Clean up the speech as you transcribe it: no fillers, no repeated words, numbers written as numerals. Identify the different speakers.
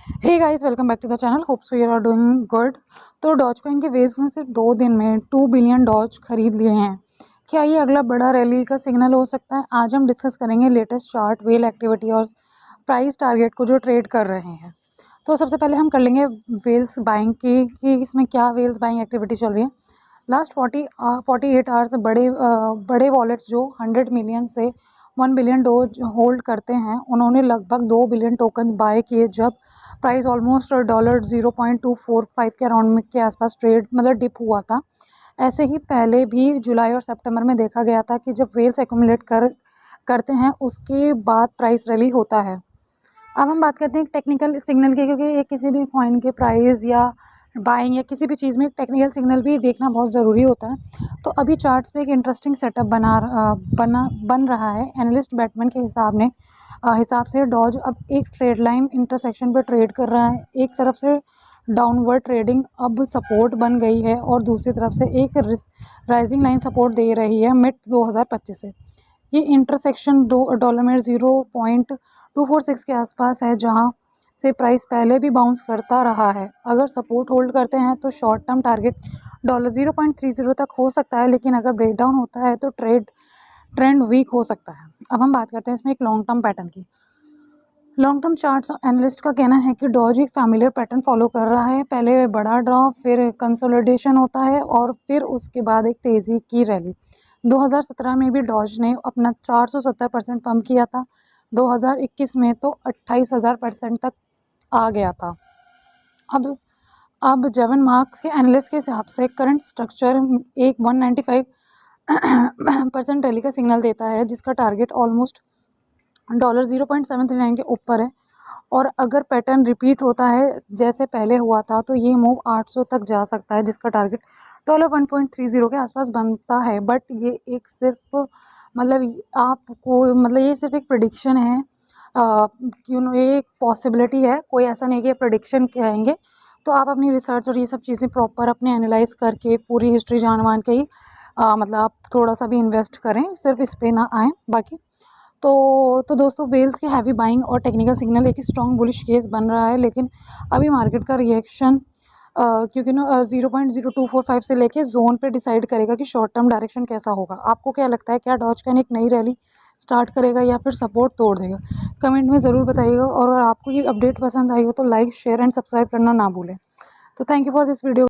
Speaker 1: Hey guys, welcome back to the channel. Hope so you are doing good. तो Dogecoin के waves ने सिर्फ 2 दिन में 2 बिलियन डॉज खरीद लिए हैं। क्या ये अगला बड़ा रैली का सिग्नल हो सकता है? आज हम डिस्कस करेंगे लेटेस्ट चार्ट, वेल एक्टिविटी और प्राइस टारगेट को जो ट्रेड कर रहे हैं। तो सबसे पहले हम कर लेंगे वेल्स बाइंग की कि इसमें क्या वेल्स बाइंग एक्टिविटी चल रही है। लास्ट 48 आवर्स बड़े वॉलेट्स जो 100 मिलियन से 1 बिलियन डॉज होल्ड करते हैं, उन्होंने लगभग 2 बिलियन टोकन बाय किए जब प्राइस ऑलमोस्ट $0.245 के अराउंड के आसपास ट्रेड डिप हुआ था। ऐसे ही पहले भी जुलाई और सितंबर में देखा गया था कि जब वेल्स एक्यूमुलेट करते हैं उसके बाद प्राइस रैली होता है। अब हम बात करते हैं टेक्निकल सिग्नल की, क्योंकि ये किसी भी कॉइन के प्राइस या बाइंग या किसी भी चीज़ में एक टेक्निकल सिग्नल भी देखना बहुत ज़रूरी होता है। तो अभी चार्ट्स पे एक इंटरेस्टिंग सेटअप बन रहा है। एनालिस्ट बैटमैन के हिसाब से डॉज अब एक ट्रेड लाइन इंटरसेक्शन पर ट्रेड कर रहा है। एक तरफ से डाउनवर्ड ट्रेडिंग अब सपोर्ट बन गई है और दूसरी तरफ से एक राइजिंग लाइन सपोर्ट दे रही है मिड 2025 से। ये इंटरसेक्शन डॉलर में 0.246 के आसपास है, जहां से प्राइस पहले भी बाउंस करता रहा है। अगर सपोर्ट होल्ड करते हैं तो शॉर्ट टर्म टारगेट $0.30 तक हो सकता है, लेकिन अगर ब्रेकडाउन होता है तो ट्रेंड वीक हो सकता है। अब हम बात करते हैं इसमें एक लॉन्ग टर्म पैटर्न की। लॉन्ग टर्म चार्ट्स एनालिस्ट का कहना है कि डॉज एक फैमिलियर पैटर्न फॉलो कर रहा है। पहले बड़ा ड्रॉप, फिर कंसोलिडेशन होता है और फिर उसके बाद एक तेज़ी की रैली। 2017 में भी डॉज ने अपना 470% पंप किया था। 2021 में तो 28,000% तक आ गया था। अब जेवन मार्क्स के एनालिस्ट के हिसाब से करंट स्ट्रक्चर एक 195% रैली का सिग्नल देता है, जिसका टारगेट ऑलमोस्ट $0.739 के ऊपर है। और अगर पैटर्न रिपीट होता है जैसे पहले हुआ था तो ये मूव 800 तक जा सकता है, जिसका टारगेट $1.30 के आसपास बनता है। बट ये एक सिर्फ ये सिर्फ एक प्रेडिक्शन है। ये एक पॉसिबिलिटी है, कोई ऐसा नहीं कि प्रेडिक्शन कहेंगे। तो आप अपनी रिसर्च और ये सब चीज़ें प्रॉपर अपने एनालाइज करके पूरी हिस्ट्री जान के ही आप थोड़ा सा भी इन्वेस्ट करें, सिर्फ इस पे ना आएँ। बाकी तो दोस्तों, वेल्स की हैवी बाइंग और टेक्निकल सिग्नल एक स्ट्रॉन्ग बुलिश केस बन रहा है, लेकिन अभी मार्केट का रिएक्शन क्योंकि 0.0245 से लेके जोन पे डिसाइड करेगा कि शॉर्ट टर्म डायरेक्शन कैसा होगा। आपको क्या लगता है, क्या डॉज कॉइन एक नई रैली स्टार्ट करेगा या फिर सपोर्ट तोड़ देगा? कमेंट में ज़रूर बताइएगा। और अगर आपको ये अपडेट पसंद आई हो तो लाइक, शेयर एंड सब्सक्राइब करना ना भूलें। तो thank you for this video.